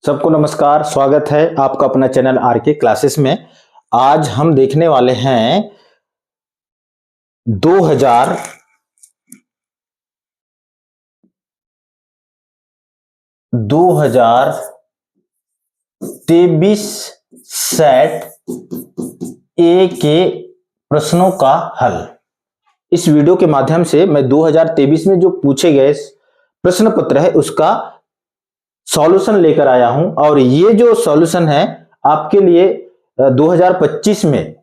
सबको नमस्कार, स्वागत है आपका अपना चैनल आर के क्लासेस में। आज हम देखने वाले हैं 2023 सेट ए के प्रश्नों का हल। इस वीडियो के माध्यम से मैं 2023 में जो पूछे गए प्रश्न पत्र है उसका सॉल्यूशन लेकर आया हूं और ये जो सॉल्यूशन है आपके लिए 2025 में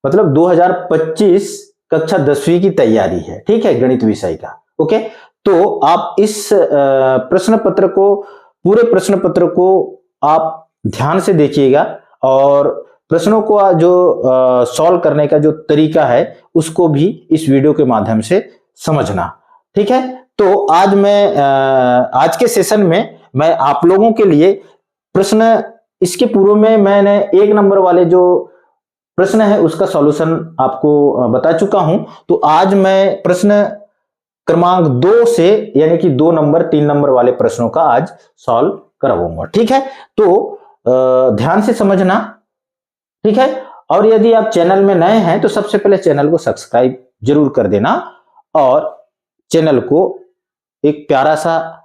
मतलब 2025 कक्षा 10वीं की तैयारी है, ठीक है, गणित विषय का। ओके, तो आप इस प्रश्न पत्र को, पूरे प्रश्न पत्र को आप ध्यान से देखिएगा और प्रश्नों को जो सॉल्व करने का जो तरीका है उसको भी इस वीडियो के माध्यम से समझना, ठीक है। तो आज के सेशन में मैं आप लोगों के लिए प्रश्न, इसके पूर्व में मैंने 1 नंबर वाले जो प्रश्न है उसका सॉल्यूशन आपको बता चुका हूं। तो आज मैं प्रश्न क्रमांक 2 से यानी कि 2 नंबर 3 नंबर वाले प्रश्नों का आज सॉल्व करवाऊंगा, ठीक है। तो ध्यान से समझना, ठीक है। और यदि आप चैनल में नए हैं तो सबसे पहले चैनल को सब्सक्राइब जरूर कर देना और चैनल को एक प्यारा सा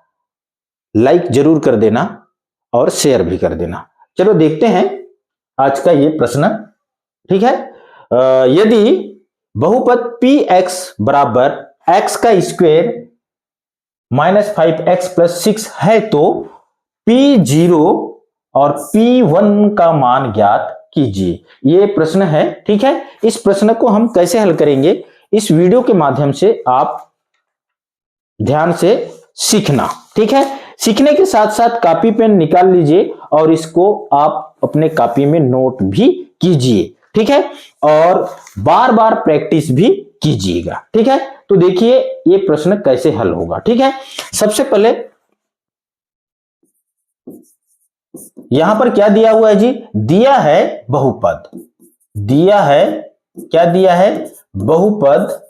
लाइक जरूर कर देना और शेयर भी कर देना। चलो देखते हैं आज का ये प्रश्न, ठीक है। यदि बहुपद px बराबर x का स्क्वायर -5x+6 है तो p0 और p1 का मान ज्ञात कीजिए। ये प्रश्न है, ठीक है। इस प्रश्न को हम कैसे हल करेंगे इस वीडियो के माध्यम से आप ध्यान से सीखना, ठीक है। सीखने के साथ साथ कॉपी पेन निकाल लीजिए और इसको आप अपने कॉपी में नोट भी कीजिए, ठीक है, और बार बार प्रैक्टिस भी कीजिएगा, ठीक है। तो देखिए ये प्रश्न कैसे हल होगा, ठीक है। सबसे पहले यहां पर क्या दिया हुआ है जी? दिया है बहुपद, दिया है, क्या दिया है? बहुपद।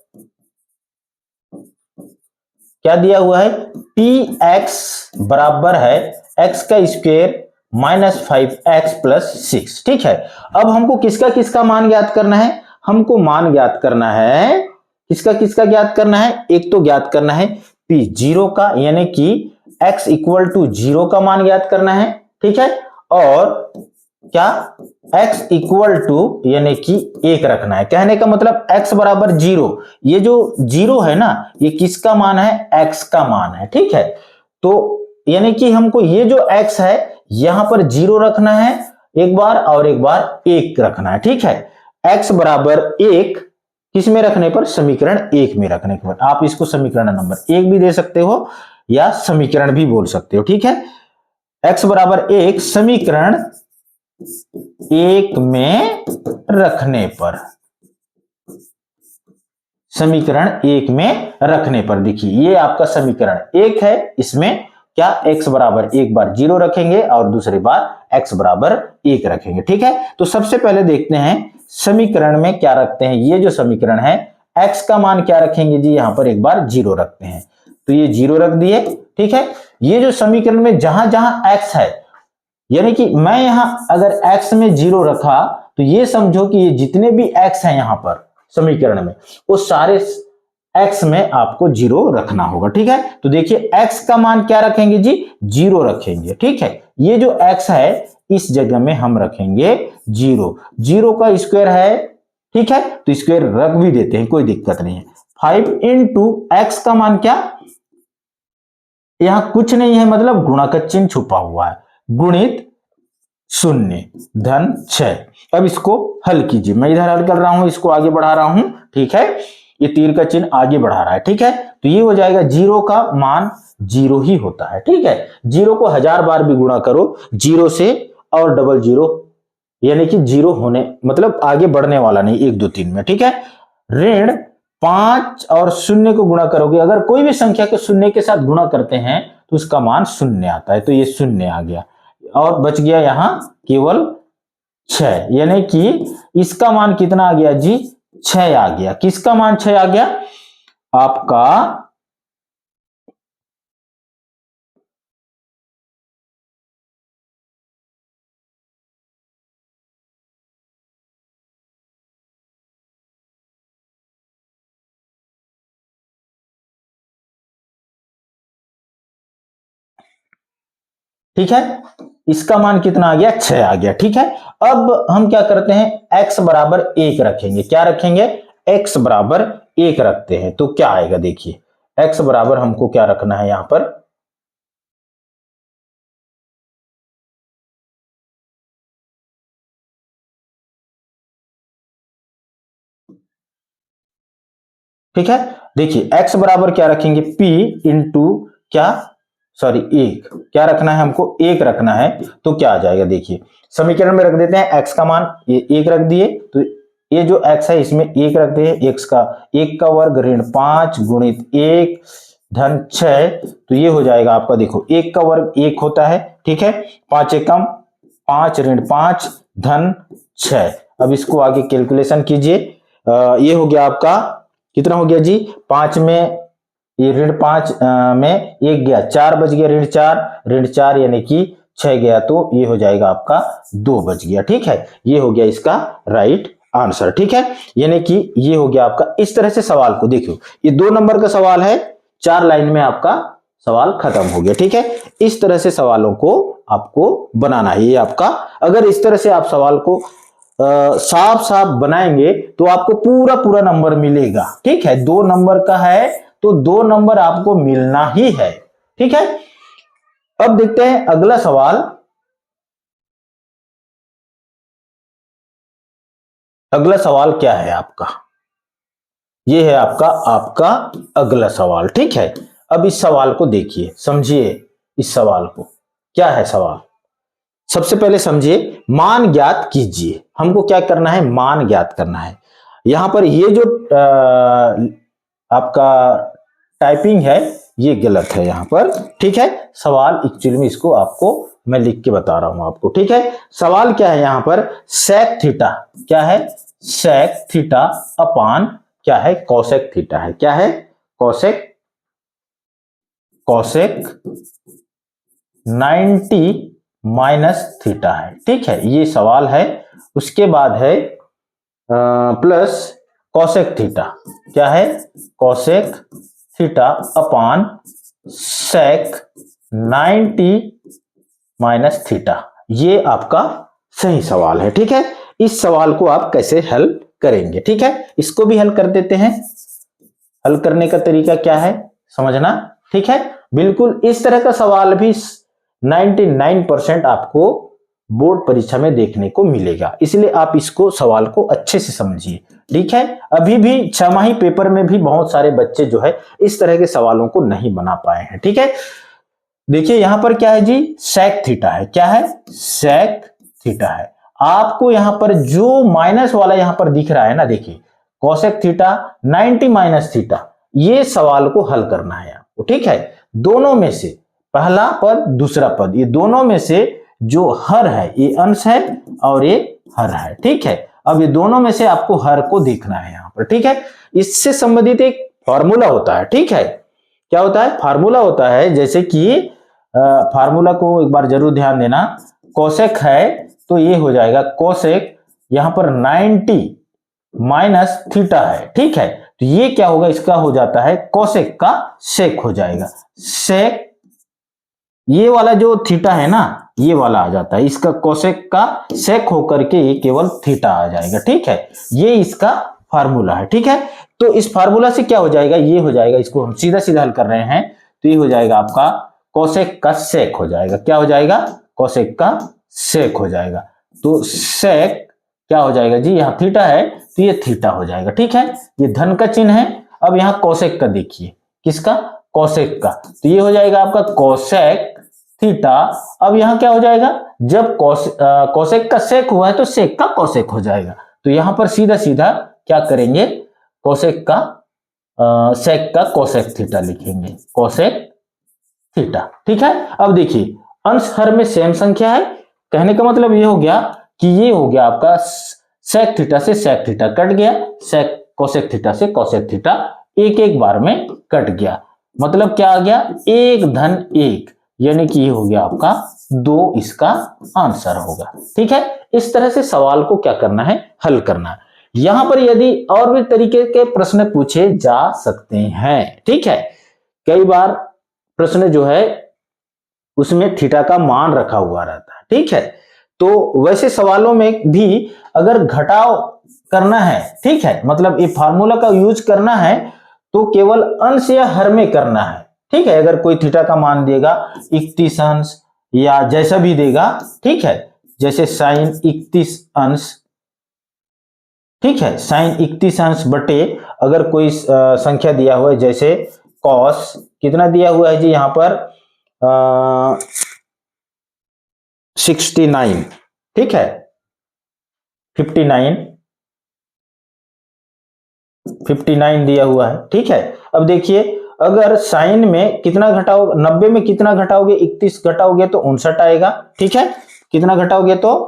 क्या दिया हुआ है? px बराबर है x का स्क्वायर -5x+6, ठीक है। अब हमको किसका किसका मान ज्ञात करना है? हमको मान ज्ञात करना है, किसका किसका ज्ञात करना है? एक तो ज्ञात करना है p0 का, यानी कि x = 0 का मान ज्ञात करना है, ठीक है। और क्या? x = यानी कि 1 रखना है। कहने का मतलब x बराबर 0, ये जो 0 है ना, ये किसका मान है? x का मान है, ठीक है। तो यानी कि हमको ये जो x है यहां पर 0 रखना है एक बार और एक बार 1 रखना है, ठीक है। x बराबर 1 किस में रखने पर? समीकरण 1 में रखने के बाद। आप इसको समीकरण नंबर 1 भी दे सकते हो या समीकरण भी बोल सकते हो, ठीक है। x बराबर 1 समीकरण 1 में रखने पर, समीकरण 1 में रखने पर देखिए ये आपका समीकरण 1 है। इसमें क्या? x बराबर एक बार 0 रखेंगे और दूसरी बार x बराबर 1 रखेंगे, ठीक है। तो सबसे पहले देखते हैं समीकरण में क्या रखते हैं। ये जो समीकरण है x का मान क्या रखेंगे जी? यहां पर एक बार 0 रखते हैं, तो ये 0 रख दिए, ठीक है। ये जो समीकरण में जहां जहां x है, यानी कि मैं यहां अगर x में 0 रखा तो ये समझो कि ये जितने भी x हैं यहां पर समीकरण में, वो सारे x में आपको 0 रखना होगा, ठीक है। तो देखिए x का मान क्या रखेंगे जी? 0 रखेंगे, ठीक है। ये जो x है इस जगह में हम रखेंगे 0। 0 का स्क्वायर है, ठीक है, तो स्क्वायर रख भी देते हैं, कोई दिक्कत नहीं है। 5 × x का मान क्या? यहां कुछ नहीं है, मतलब गुणा का चिन्ह छुपा हुआ है, गुणित 0 धन 6। अब इसको हल कीजिए, मैं इधर हल कर रहा हूं, इसको आगे बढ़ा रहा हूं, ठीक है। ये तीर का चिन्ह आगे बढ़ा रहा है, ठीक है। तो ये हो जाएगा 0 का मान 0 ही होता है, ठीक है। 0 को 1000 बार भी गुणा करो 0 से और डबल 0, यानी कि 0 होने मतलब आगे बढ़ने वाला नहीं 1 2 3 में, ठीक है। ऋण 5 और 0 को गुणा करोगे, अगर कोई भी संख्या को 0 के साथ गुणा करते हैं तो उसका मान 0 आता है, तो ये 0 आ गया और बच गया यहां केवल 6, यानी कि इसका मान कितना आ गया जी? 6 आ गया। किसका मान 6 आ गया? आपका ठीक है, इसका मान कितना आ गया, 6 आ गया। ठीक है, अब हम क्या करते हैं, x बराबर 1 रखेंगे। क्या रखेंगे, x बराबर 1 रखते हैं तो क्या आएगा, देखिए x बराबर हमको क्या रखना है यहां पर, ठीक है। देखिए x बराबर क्या रखेंगे, p इंटू क्या, सॉरी 1, क्या रखना है हमको, 1 रखना है। तो क्या आ जाएगा, देखिए समीकरण में रख देते हैं x का मान, ये 1 रख दिए, तो ये जो x है इसमें 1 रख दिए, x का 1 का वर्ग ऋण 5 गुणित 1 धन 6, तो ये हो जाएगा आपका, देखो 1 का वर्ग 1 होता है, ठीक है, 5 एकम 5 ऋण 5 धन 6। अब इसको आगे कैलकुलेशन कीजिए, ये हो गया आपका कितना हो गया जी, 5 में ये ऋण 5 में 1 गया, 4 बच गया, ऋण 4 यानी कि 6 गया, तो ये हो जाएगा आपका 2 बच गया। ठीक है, ये हो गया इसका राइट आंसर। ठीक है, यानी कि ये हो गया आपका। इस तरह से सवाल को देखो, ये 2 नंबर का सवाल है, 4 लाइन में आपका सवाल खत्म हो गया। ठीक है, इस तरह से सवालों को आपको बनाना है। ये आपका, अगर इस तरह से आप सवाल को साफ साफ बनाएंगे तो आपको पूरा पूरा नंबर मिलेगा। ठीक है, 2 नंबर का है तो 2 नंबर आपको मिलना ही है। ठीक है, अब देखते हैं अगला सवाल। अगला सवाल क्या है आपका, ये है आपका अगला सवाल। ठीक है, अब इस सवाल को देखिए, समझिए इस सवाल को, क्या है सवाल। सबसे पहले समझिए, मान ज्ञात कीजिए। हमको क्या करना है, मान ज्ञात करना है। यहां पर ये जो आपका टाइपिंग है ये गलत है यहां पर। ठीक है, सवाल एक्चुअली में इसको आपको मैं लिख के बता रहा हूं आपको। ठीक है, सवाल क्या है यहां पर, सेक थीटा, क्या है, सेक थीटा अपान क्या है, कोसेक थीटा है। क्या है, कोसेक, कोसेक 90 माइनस थीटा है। ठीक है, ये सवाल है। उसके बाद है प्लस कोसेक थीटा, क्या है, कोसेक थीटा अपान सेक 90 माइनस थीटा। ये आपका सही सवाल है। ठीक है, इस सवाल को आप कैसे हल करेंगे, ठीक है, इसको भी हल कर देते हैं। हल करने का तरीका क्या है समझना। ठीक है, बिल्कुल इस तरह का सवाल भी 99% आपको बोर्ड परीक्षा में देखने को मिलेगा, इसलिए आप इसको सवाल को अच्छे से समझिए। ठीक है, अभी भी छमाही पेपर में भी बहुत सारे बच्चे जो है इस तरह के सवालों को नहीं बना पाए हैं। ठीक है, देखिए यहां पर क्या है जी, सेक थीटा है। क्या है, सेक थीटा है। आपको यहां पर जो माइनस वाला यहां पर दिख रहा है ना, देखिए कोसेक थीटा 90 माइनस थीटा, ये सवाल को हल करना है आपको। ठीक है, दोनों में से पहला पद दूसरा पद, ये दोनों में से जो हर है, ये अंश है और ये हर है। ठीक है, अब ये दोनों में से आपको हर को देखना है यहां पर। ठीक है, इससे संबंधित एक फॉर्मूला होता है। ठीक है, क्या होता है, फार्मूला होता है, जैसे कि फार्मूला को एक बार जरूर ध्यान देना। कोसेक है तो ये हो जाएगा कोसेक, यहां पर 90 माइनस थीटा है। ठीक है, तो ये क्या होगा, इसका हो जाता है कोसेक का सेक हो जाएगा। सेक, ये वाला जो थीटा है ना, ये वाला आ जाता है, इसका कोसेक का सेक होकर के ये केवल थीटा आ जाएगा। ठीक है, ये इसका फार्मूला है। ठीक है, तो इस फार्मूला से क्या हो जाएगा, ये हो जाएगा, इसको हम सीधा सीधा हल कर रहे हैं तो ये हो जाएगा आपका कोसेक का सेक हो जाएगा। क्या हो जाएगा, कोसेक का सेक हो जाएगा। तो सेक क्या हो जाएगा जी, यहां थीटा है तो ये थीटा हो जाएगा। ठीक है, ये धन का चिन्ह है। अब यहां कोसेक का देखिए, किसका, कोसेक का, तो ये हो जाएगा आपका कोसेक थीटा। अब यहां क्या हो जाएगा, जब कोसेक का सेक हुआ है तो सेक का कोसेक हो जाएगा। तो यहां पर सीधा सीधा क्या करेंगे, कोसेक का सेक का कोसेक थीटा लिखेंगे, कोसेक थीटा। ठीक है, अब देखिए अंश हर में सेम संख्या है, कहने का मतलब ये हो गया कि ये हो गया आपका सेक थीटा से सेक थीटा कट गया, सेक कोसेक थीटा से कोसेक थीटा एक एक बार में कट गया। मतलब क्या आ गया, 1 धन 1, यानी कि ये हो गया आपका 2, इसका आंसर होगा। ठीक है, इस तरह से सवाल को क्या करना है, हल करना है। यहां पर यदि और भी तरीके के प्रश्न पूछे जा सकते हैं। ठीक है, कई बार प्रश्न जो है उसमें थीटा का मान रखा हुआ रहता है, ठीक है। तो वैसे सवालों में भी अगर घटाव करना है, ठीक है, मतलब ये फार्मूला का यूज करना है तो केवल अंश या हर में करना है, ठीक है। अगर कोई थीटा का मान देगा 31 अंश या जैसा भी देगा, ठीक है, जैसे साइन 31 अंश, ठीक है, साइन 31 अंश बटे अगर कोई संख्या दिया हुआ है जैसे कॉस कितना दिया हुआ है जी यहां पर 69, ठीक है, 59 दिया हुआ है, ठीक है। अब देखिए अगर साइन में कितना घटाओगे, 90 में कितना घटाओगे, 31 घटाओगे तो 59 आएगा, ठीक है। कितना घटाओगे तो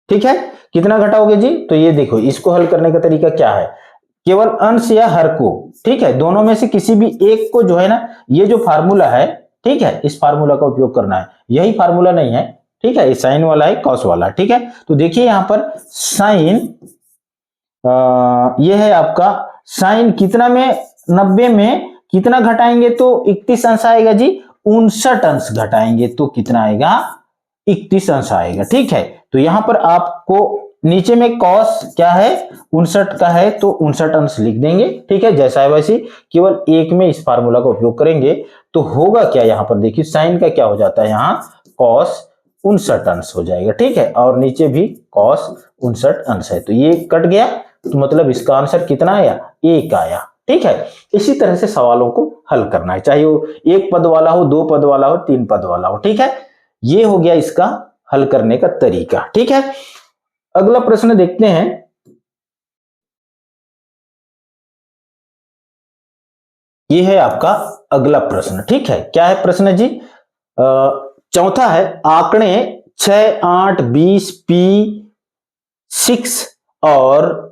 ठीक है, कितना घटाओगे जी, तो ये देखो इसको हल करने का तरीका क्या है, केवल अंश या हर को, ठीक है, दोनों में से किसी भी एक को जो है ना, ये जो फार्मूला है, ठीक है, इस फार्मूला का उपयोग करना है। यही फार्मूला नहीं है, ठीक है, ये साइन वाला है, कॉस वाला, ठीक है। तो देखिए यहां पर साइन ये है आपका साइन कितना में 90 में कितना घटाएंगे तो 31 अंश आएगा जी, 59 अंश घटाएंगे तो कितना आएगा, 31 अंश आएगा, ठीक है। तो यहां पर आपको नीचे में कॉस क्या है 59 का है तो 59 अंश लिख देंगे, ठीक है, जैसा है वैसे, केवल एक में इस फार्मूला का उपयोग करेंगे तो होगा क्या, यहां पर देखिए साइन का क्या हो जाता है, यहां कॉस 59 अंश हो जाएगा, ठीक है, और नीचे भी कॉस 59 अंश है, तो ये कट गया, तो मतलब इसका आंसर कितना आया, 1 आया, ठीक है। इसी तरह से सवालों को हल करना है, चाहे वो एक पद वाला हो, दो पद वाला हो, तीन पद वाला हो, ठीक है। ये हो गया इसका हल करने का तरीका, ठीक है। अगला प्रश्न देखते हैं, ये है आपका अगला प्रश्न, ठीक है। क्या है प्रश्न जी, चौथा है आंकड़े 6, 8, 20, P6 और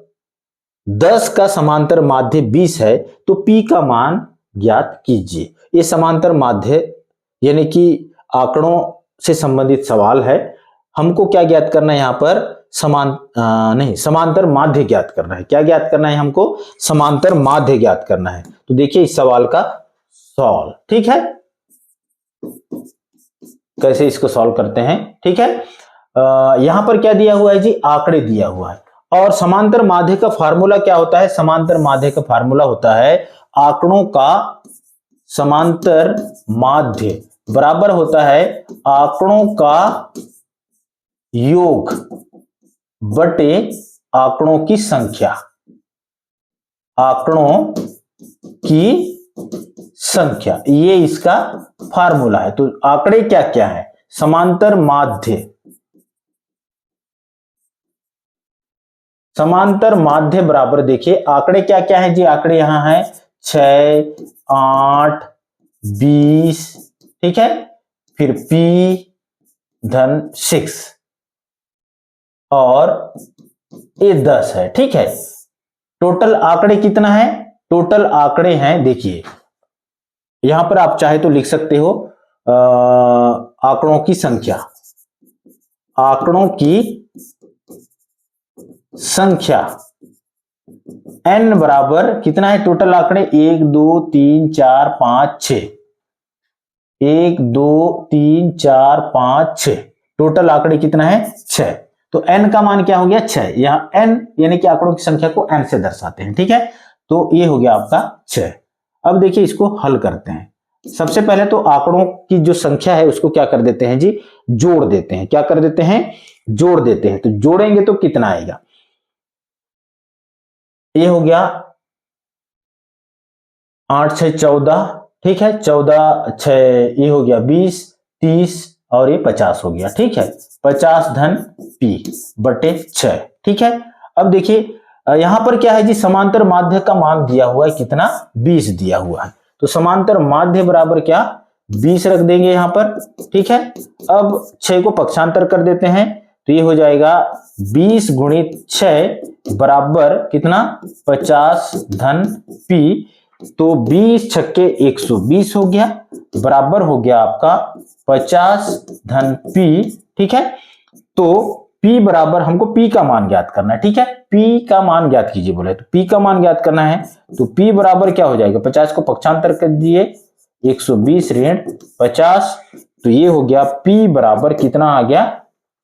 10 का समांतर माध्य 20 है तो P का मान ज्ञात कीजिए। ये समांतर माध्य यानी कि आंकड़ों से संबंधित सवाल है, हमको क्या ज्ञात करना है, यहां पर समांतर माध्य ज्ञात करना है। क्या ज्ञात करना है हमको, समांतर माध्य ज्ञात करना है। तो देखिए इस सवाल का सॉल्व, ठीक है, कैसे इसको सॉल्व करते हैं, ठीक है। यहां पर क्या दिया हुआ है जी, आंकड़े दिया हुआ है, और समांतर माध्य का फार्मूला क्या होता है, समांतर माध्य का फार्मूला होता है आंकड़ों का समांतर माध्य बराबर होता है आंकड़ों का योग बटे आंकड़ों की संख्या, आंकड़ों की संख्या, ये इसका फार्मूला है। तो आंकड़े क्या क्या है, समांतर माध्य, समांतर माध्य बराबर देखिए आंकड़े क्या क्या है जी, आंकड़े यहां है 6, 8, 20, ठीक है, फिर P6 और ये 10 है, ठीक है। टोटल आंकड़े कितना है, टोटल आंकड़े हैं, देखिए यहां पर आप चाहे तो लिख सकते हो आंकड़ों की संख्या, आंकड़ों की संख्या n बराबर कितना है, टोटल आंकड़े 1, 2, 3, 4, 5, 6, 1, 2, 3, 4, 5, 6, टोटल आंकड़े कितना है 6। तो n का मान क्या हो गया 6, यहां n यानी कि आंकड़ों की संख्या को n से दर्शाते हैं, ठीक है। तो ये हो गया आपका 6। अब देखिए इसको हल करते हैं। सबसे पहले तो आंकड़ों की जो संख्या है उसको क्या कर देते हैं जी, जोड़ देते हैं। क्या कर देते हैं, जोड़ देते हैं। तो जोड़ेंगे तो कितना आएगा, ये हो गया 8, 6, 14, ठीक है, 14, 6 ये हो गया 20, 30 और ये 50 हो गया, ठीक है, 50 धन P बटे 6, ठीक है। अब देखिए यहां पर क्या है जी, समांतर माध्य का मान दिया हुआ है कितना, 20 दिया हुआ है। तो समांतर माध्य बराबर क्या, 20 रख देंगे यहां पर, ठीक है। अब 6 को पक्षांतर कर देते हैं तो ये हो जाएगा 20 गुणित 6 बराबर कितना, 50 धन P। तो 20 छक्के 120 हो गया, बराबर हो गया आपका 50 धन P, ठीक है। तो P बराबर, हमको P का मान ज्ञात करना है, ठीक है, P का मान ज्ञात कीजिए बोले, तो P का मान ज्ञात करना है तो P बराबर क्या हो जाएगा, 50 को पक्षांतर कर दिए, 120 ऋण 50, तो ये हो गया P बराबर कितना आ गया,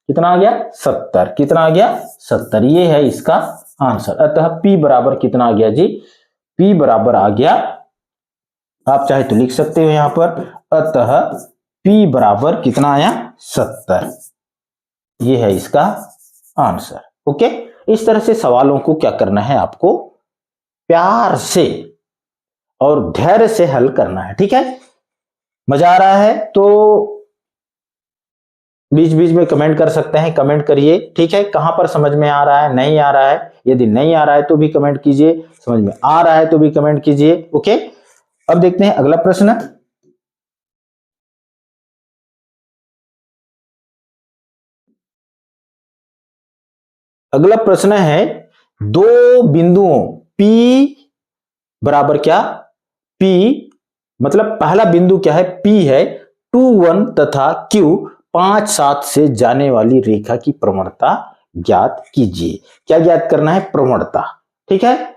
70, कितना आ गया 70, ये है इसका आंसर। अतः P बराबर कितना आ गया जी, P बराबर आ गया, आप चाहे तो लिख सकते हो यहां पर, अतः P बराबर कितना आया 70, ये है इसका आंसर। ओके, इस तरह से सवालों को क्या करना है, आपको प्यार से और धैर्य से हल करना है, ठीक है। मजा आ रहा है तो बीच बीच में कमेंट कर सकते हैं, कमेंट करिए, ठीक है, कहां पर समझ में आ रहा है, नहीं आ रहा है, यदि नहीं आ रहा है तो भी कमेंट कीजिए, समझ में आ रहा है तो भी कमेंट कीजिए। ओके, अब देखते हैं अगला प्रश्न। अगला प्रश्न है, दो बिंदुओं P बराबर क्या, P मतलब पहला बिंदु क्या है, P है 2 1 तथा Q 5 7 से जाने वाली रेखा की प्रवणता ज्ञात कीजिए। क्या ज्ञात करना है, प्रवणता, ठीक है,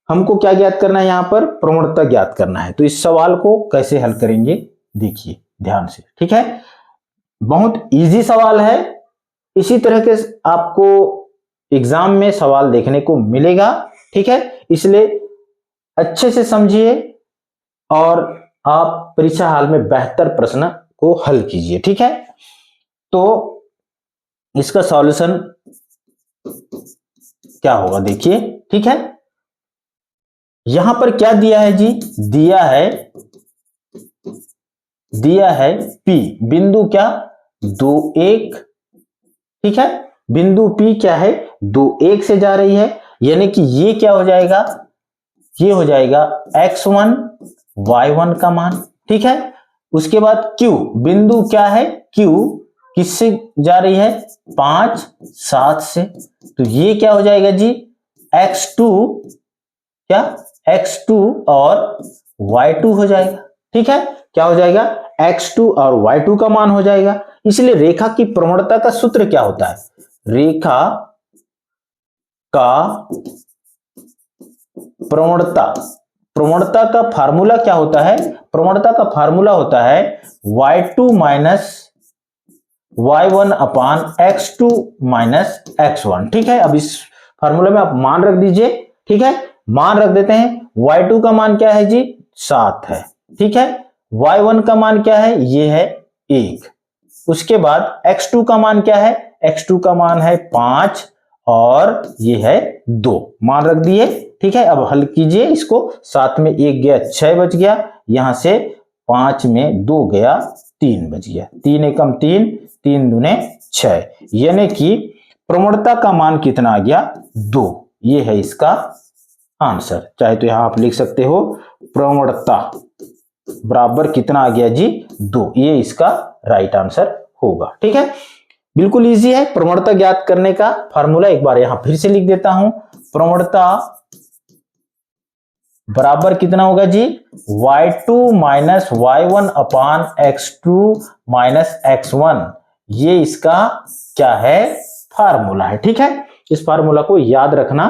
हमको क्या ज्ञात करना है, यहां पर प्रवणता ज्ञात करना है। तो इस सवाल को कैसे हल करेंगे, देखिए ध्यान से, ठीक है, बहुत इजी सवाल है, इसी तरह के आपको एग्जाम में सवाल देखने को मिलेगा, ठीक है, इसलिए अच्छे से समझिए और आप परीक्षा हाल में बेहतर प्रश्न को हल कीजिए, ठीक है। तो इसका सॉल्यूशन क्या होगा, देखिए, ठीक है, यहां पर क्या दिया है जी, दिया है P, बिंदु क्या 2 1, ठीक है, बिंदु P क्या है 2 1 से जा रही है, यानी कि ये क्या हो जाएगा, ये हो जाएगा x1 y1 का मान, ठीक है। उसके बाद Q, बिंदु क्या है Q किससे जा रही है, 5 7 से, तो ये क्या हो जाएगा जी, x2 क्या, x2 और y2 हो जाएगा, ठीक है, क्या हो जाएगा, x2 और y2 का मान हो जाएगा। इसलिए रेखा की प्रवणता का सूत्र क्या होता है, रेखा का प्रवणता का फार्मूला क्या होता है, प्रवणता का फार्मूला होता है y2 माइनस y1 अपान x2 माइनस x1, ठीक है। अब इस फार्मूला में आप मान रख दीजिए, ठीक है, मान रख देते हैं, y2 का मान क्या है जी 7 है, ठीक है, y1 का मान क्या है, ये है 1, उसके बाद x2 का मान क्या है, x2 का मान है 5 और ये है 2, मान रख दिए, ठीक है। अब हल कीजिए इसको, 7 में 1 गया 6 बच गया, यहां से 5 में 2 गया 3 बच गया, 3 एकम 3, 3 दूने 6, यानी कि प्रवणता का मान कितना आ गया 2, ये है इसका आंसर। चाहे तो यहां आप लिख सकते हो प्रवणता बराबर कितना आ गया जी 2, ये इसका राइट आंसर होगा, ठीक है, बिल्कुल इजी है। प्रवणता ज्ञात करने का फार्मूला एक बार यहां फिर से लिख देता हूं, प्रवणता बराबर कितना होगा जी, y2 माइनस y1 अपान x2 माइनस x1, ये इसका क्या है, फार्मूला है, ठीक है। इस फार्मूला को याद रखना,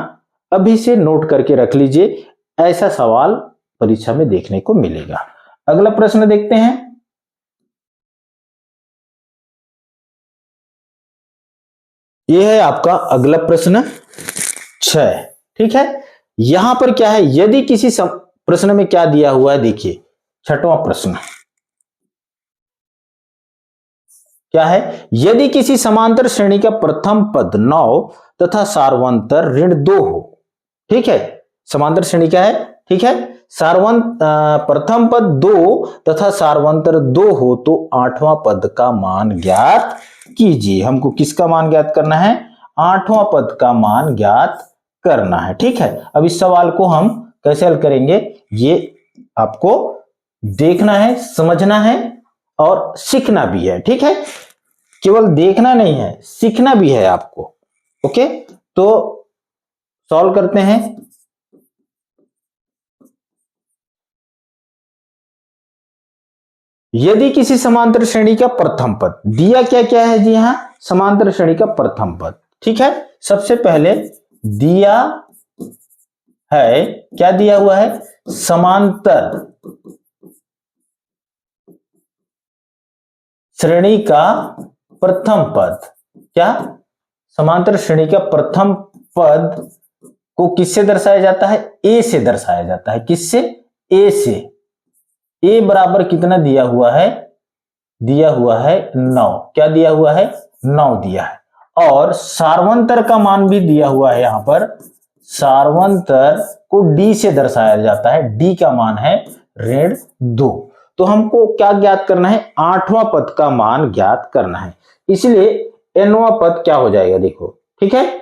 अभी से नोट करके रख लीजिए, ऐसा सवाल परीक्षा में देखने को मिलेगा। अगला प्रश्न देखते हैं, यह है आपका अगला प्रश्न 6, ठीक है। यहां पर क्या है, यदि किसी प्रश्न में क्या दिया हुआ है, देखिए 6वां प्रश्न क्या है, यदि किसी समांतर श्रेणी का प्रथम पद 9 तथा सार्वंतर ऋण 2 हो, ठीक है, समांतर श्रेणी क्या है, ठीक है, प्रथम पद 2 तथा सार्वंतर 2 हो तो 8वां पद का मान ज्ञात कीजिए। हमको किसका मान ज्ञात करना है, 8वां पद का मान ज्ञात करना है, ठीक है। अब इस सवाल को हम कैसे हल करेंगे, ये आपको देखना है, समझना है और सीखना भी है, ठीक है, केवल देखना नहीं है, सीखना भी है आपको। ओके, तो सॉल्व करते हैं। यदि किसी समांतर श्रेणी का प्रथम पद दिया क्या क्या है जी, यहां समांतर श्रेणी का प्रथम पद। ठीक है, सबसे पहले दिया है, क्या दिया हुआ है, समांतर श्रेणी का प्रथम पद। क्या, समांतर श्रेणी का प्रथम पद को किससे दर्शाया जाता है, ए से दर्शाया जाता है। किससे, ए से। ए बराबर कितना दिया हुआ है, दिया हुआ है 9। क्या दिया हुआ है, 9 दिया है। और सार्वंतर का मान भी दिया हुआ है। यहां पर सार्वंतर को डी से दर्शाया जाता है। डी का मान है ऋण 2। तो हमको क्या ज्ञात करना है, 8वां पद का मान ज्ञात करना है। इसलिए nवां पद क्या हो जाएगा, देखो। ठीक है,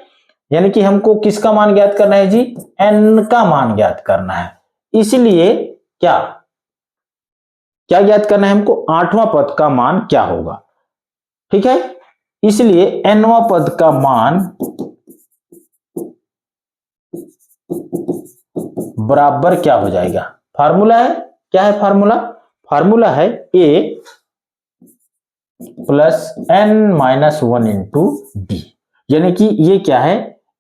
यानी कि हमको किसका मान ज्ञात करना है जी, n का मान ज्ञात करना है। इसलिए क्या क्या ज्ञात करना है हमको, 8वां पद का मान क्या होगा। ठीक है, इसलिए nवां पद का मान बराबर क्या हो जाएगा, फार्मूला है, क्या है फार्मूला, फार्मूला है a plus n-1 into D. यानी कि ये क्या है,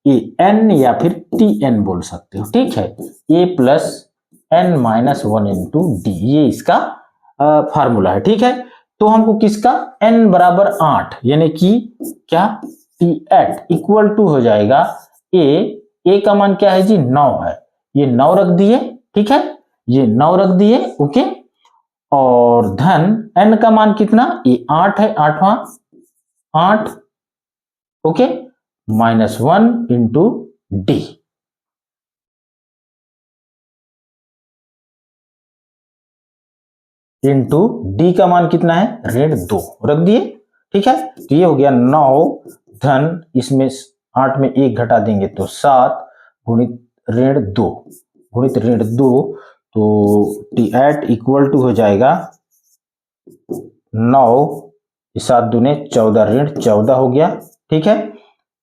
ए n या फिर tn बोल सकते हो। ठीक है, a plus n-1 into D, ये इसका फार्मूला है। ठीक है, तो हमको किसका, n बराबर 8, यानी कि क्या, t8 इक्वल टू हो जाएगा a का मान क्या है जी, 9 है। ये 9 रख दिए। ठीक है, ये 9 रख दिए। ओके, और धन n का मान कितना, ये 8 है, 8 okay, -1 into D. Into D का मान कितना है, ऋण 2 रख दिए। ठीक है, तो ये हो गया 9 धन, इसमें 8 में 1 घटा देंगे तो 7 गुणित ऋण 2 गुणित ऋण 2, तो t8 इक्वल टू हो जाएगा 9, 7 दूने 14, ऋण 14 हो गया। ठीक है,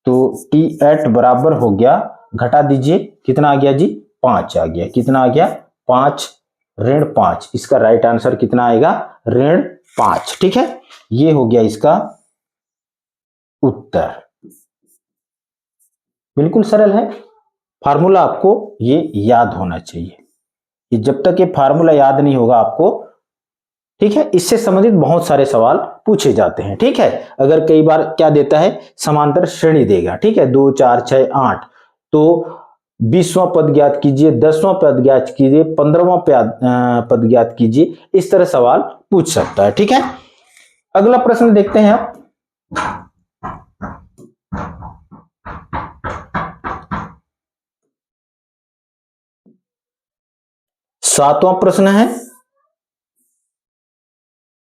तो t8 बराबर हो गया, घटा दीजिए, कितना आ गया जी, 5 आ गया। कितना आ गया, 5, ऋण 5। इसका राइट आंसर कितना आएगा, ऋण 5। ठीक है, ये हो गया इसका उत्तर। बिल्कुल सरल है। फार्मूला आपको ये याद होना चाहिए, कि जब तक ये फार्मूला याद नहीं होगा आपको, ठीक है, इससे संबंधित बहुत सारे सवाल पूछे जाते हैं। ठीक है, अगर कई बार क्या देता है, समांतर श्रेणी देगा। ठीक है, 2 4 6 8, तो 20वां पद ज्ञात कीजिए, 10वां पद ज्ञात कीजिए, 15वां पद ज्ञात कीजिए, इस तरह सवाल पूछ सकता है। ठीक है, अगला प्रश्न देखते हैं आप। 7वां प्रश्न है।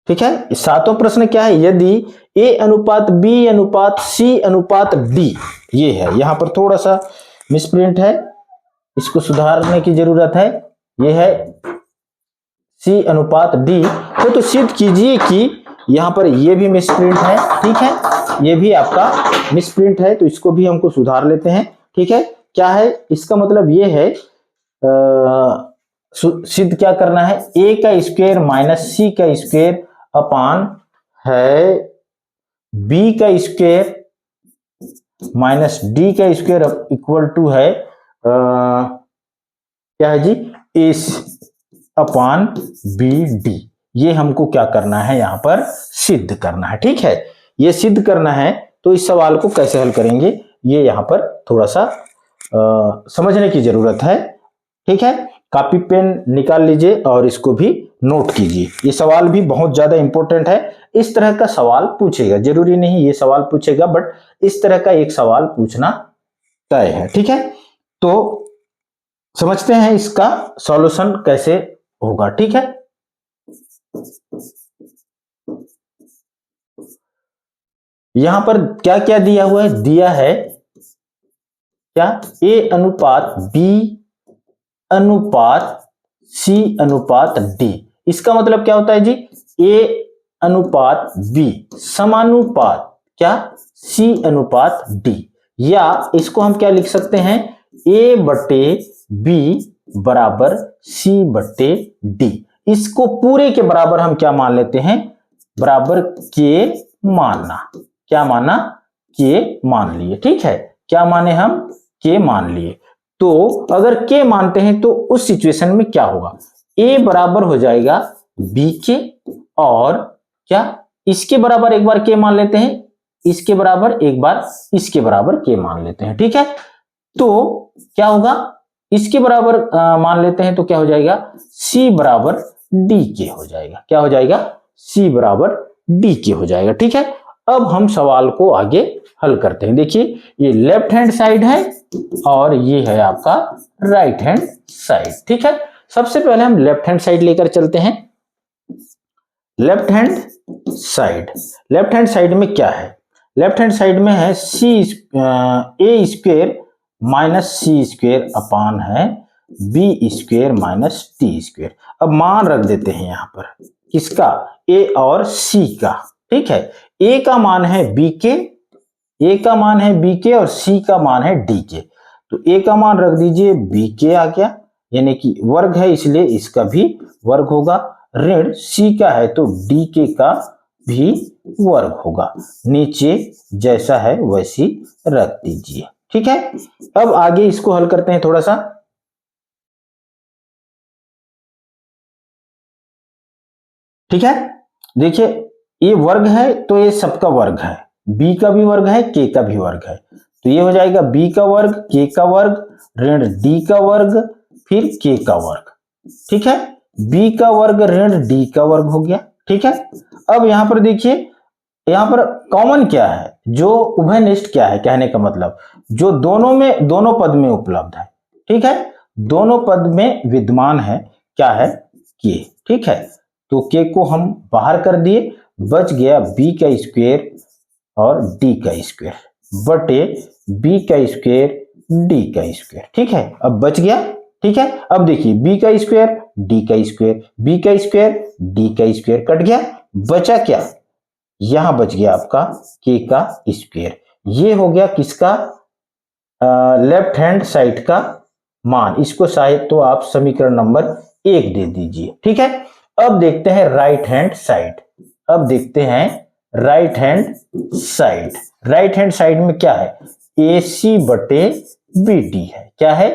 ठीक है, 7वां प्रश्न क्या है, यदि a अनुपात b अनुपात c अनुपात d, ये है, यहां पर थोड़ा सा मिसप्रिंट है, इसको सुधारने की जरूरत है। ये है c अनुपात d, तो सिद्ध कीजिए कि यहां पर ये भी मिसप्रिंट है। ठीक है, ये भी आपका मिसप्रिंट है, तो इसको भी हमको सुधार लेते हैं। ठीक है, क्या है इसका मतलब, ये है सिद्ध क्या करना है, a का स्क्वायर माइनस c का स्क्वायर अपान है b का स्क्वायर माइनस d का स्क्वायर इक्वल टू है क्या है जी, a अपान बी डी। ये हमको क्या करना है, यहां पर सिद्ध करना है। ठीक है, ये सिद्ध करना है, तो इस सवाल को कैसे हल करेंगे, ये यहां पर थोड़ा सा समझने की जरूरत है। ठीक है, कॉपी पेन निकाल लीजिए और इसको भी नोट कीजिए। ये सवाल भी बहुत ज्यादा इंपॉर्टेंट है। इस तरह का सवाल पूछेगा, जरूरी नहीं ये सवाल पूछेगा, बट इस तरह का एक सवाल पूछना तय है। ठीक है, तो समझते हैं इसका सॉल्यूशन कैसे होगा। ठीक है, यहां पर क्या क्या दिया हुआ है, दिया है क्या, a अनुपात b अनुपात c अनुपात d। इसका मतलब क्या होता है जी, a अनुपात b समानुपात क्या, c अनुपात d, या इसको हम क्या लिख सकते हैं, a बटे b बराबर c बटे d। इसको पूरे के बराबर हम क्या मान लेते हैं, बराबर के मानना। क्या माना, के मान लिए। ठीक है, क्या माने हम, के मान लिए। तो अगर के मानते हैं तो उस सिचुएशन में क्या होगा, ए बराबर हो जाएगा बी के, और क्या इसके बराबर एक बार के मान लेते हैं, इसके बराबर एक बार इसके बराबर के मान लेते हैं। ठीक है, तो क्या होगा, इसके बराबर मान लेते हैं तो क्या हो जाएगा, सी बराबर डी के हो जाएगा। क्या हो जाएगा, सी बराबर डी के हो जाएगा। ठीक है, अब हम सवाल को आगे हल करते हैं। देखिए, ये लेफ्ट हैंड साइड है और ये है आपका राइट हैंड साइड। ठीक है, सबसे पहले हम लेफ्ट हैंड साइड लेकर चलते हैं। Left hand side, left hand side में क्या है, लेफ्ट हैंड साइड में है C A square minus C square upon है B square minus T square. अब मान रख देते हैं यहां पर, किसका, ए और सी का। ठीक है, ए का मान है बी के, ए का मान है बी के और सी का मान है डी के। तो ए का मान रख दीजिए बी के आ गया, यानी कि वर्ग है इसलिए इसका भी वर्ग होगा, ऋण सी का है तो डी के का भी वर्ग होगा, नीचे जैसा है वैसी रख दीजिए। ठीक है, अब आगे इसको हल करते हैं थोड़ा सा। ठीक है, देखिए ये वर्ग है तो ये सबका वर्ग है, b का भी वर्ग है, k का भी वर्ग है, तो ये हो जाएगा b का वर्ग, k का वर्ग, ऋण d का वर्ग, फिर k का वर्ग। ठीक है, b का वर्ग ऋण d का वर्ग हो गया। ठीक है, अब यहां पर देखिए, यहां पर कॉमन क्या है, जो उभयनिष्ठ क्या है, कहने का मतलब जो दोनों में, दोनों पद में उपलब्ध है। ठीक है, दोनों पद में विद्यमान है, क्या है, k। ठीक है, तो k को हम बाहर कर दिए, बच गया b का स्क्वायर और d का स्क्वायर बटे b का स्क्वायर d का स्क्वायर। ठीक है, अब बच गया। ठीक है, अब देखिए b का स्क्वायर d का स्क्वायर, b का स्क्वायर d का स्क्वायर कट गया, बचा क्या, यहां बच गया आपका k का स्क्वायर। ये हो गया किसका, लेफ्ट हैंड साइड का मान। इसको शायद तो आप समीकरण नंबर 1 दे दीजिए। ठीक है, अब देखते हैं राइट हैंड साइड। अब देखते हैं right hand side. Right hand side में क्या है, AC बटे BD है। क्या है,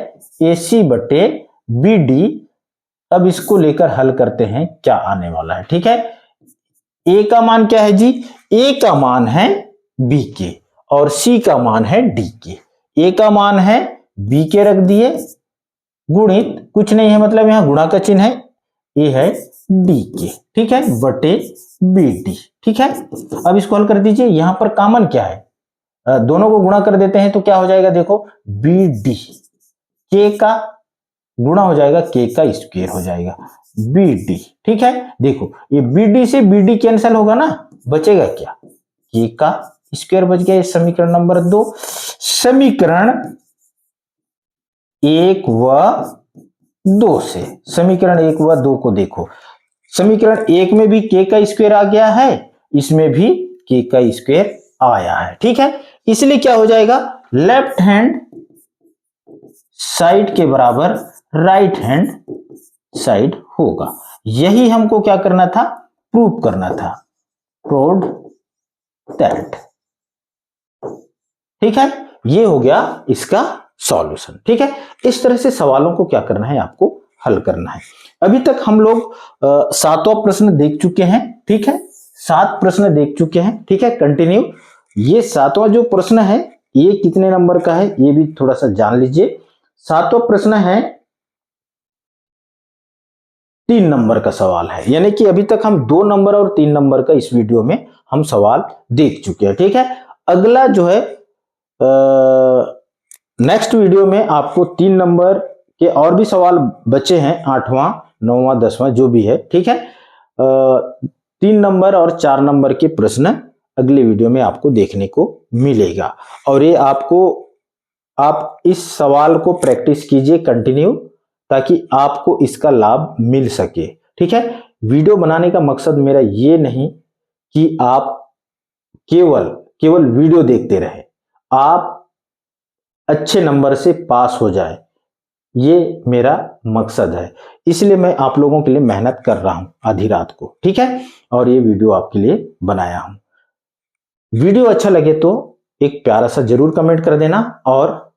AC बटे BD। अब इसको लेकर हल करते हैं, क्या आने वाला है। ठीक है, A का मान क्या है जी, A का मान है BK और C का मान है DK। A का मान है BK रख दिए, गुणित कुछ नहीं है, मतलब यहां गुणा का चिन्ह है, ये है DK। ठीक है, बटे BD। ठीक है, अब इसको हल कर दीजिए, यहां पर कॉमन क्या है, दोनों को गुणा कर देते हैं तो क्या हो जाएगा, देखो BD, K का गुणा हो जाएगा, K का स्क्वायर हो जाएगा BD। ठीक है, देखो ये BD से BD कैंसिल होगा ना, बचेगा क्या, K का स्क्वायर बच गया। इस समीकरण नंबर 2, समीकरण 1 व 2 से, समीकरण 1 व 2 को देखो, समीकरण 1 में भी k का स्क्वायर आ गया है, इसमें भी k का स्क्वायर आया है। ठीक है, इसलिए क्या हो जाएगा, लेफ्ट हैंड साइड के बराबर राइट हैंड साइड होगा। यही हमको क्या करना था, प्रूव करना था, प्रूव दैट। ठीक है, ये हो गया इसका सॉल्यूशन। ठीक है, इस तरह से सवालों को क्या करना है, आपको हल करना है। अभी तक हम लोग 7वां प्रश्न देख चुके हैं। ठीक है, 7 प्रश्न देख चुके हैं। ठीक है, कंटिन्यू। ये 7वां जो प्रश्न है ये कितने नंबर का है, ये भी थोड़ा सा जान लीजिए। 7वां प्रश्न है 3 नंबर का सवाल है, यानी कि अभी तक हम 2 नंबर और 3 नंबर का इस वीडियो में हम सवाल देख चुके हैं। ठीक है, अगला जो है नेक्स्ट वीडियो में आपको 3 नंबर के और भी सवाल बचे हैं, 8वां 9वां 10वां जो भी है। ठीक है, 3 नंबर और 4 नंबर के प्रश्न अगले वीडियो में आपको देखने को मिलेगा। और ये आपको, आप इस सवाल को प्रैक्टिस कीजिए कंटिन्यू, ताकि आपको इसका लाभ मिल सके। ठीक है, वीडियो बनाने का मकसद मेरा ये नहीं कि आप केवल वीडियो देखते रहे, आप अच्छे नंबर से पास हो जाए, ये मेरा मकसद है। इसलिए मैं आप लोगों के लिए मेहनत कर रहा हूं आधी रात को। ठीक है, और ये वीडियो आपके लिए बनाया हूं। वीडियो अच्छा लगे तो एक प्यारा सा जरूर कमेंट कर देना, और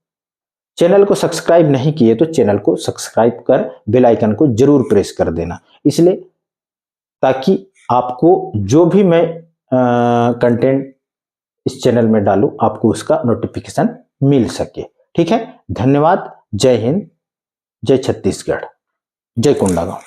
चैनल को सब्सक्राइब नहीं किए तो चैनल को सब्सक्राइब कर बेल आइकन को जरूर प्रेस कर देना, इसलिए ताकि आपको जो भी मैं कंटेंट इस चैनल में डालूं आपको उसका नोटिफिकेशन मिल सके। ठीक है, धन्यवाद। जय हिंद, जय छत्तीसगढ़, जय कोंडागांव।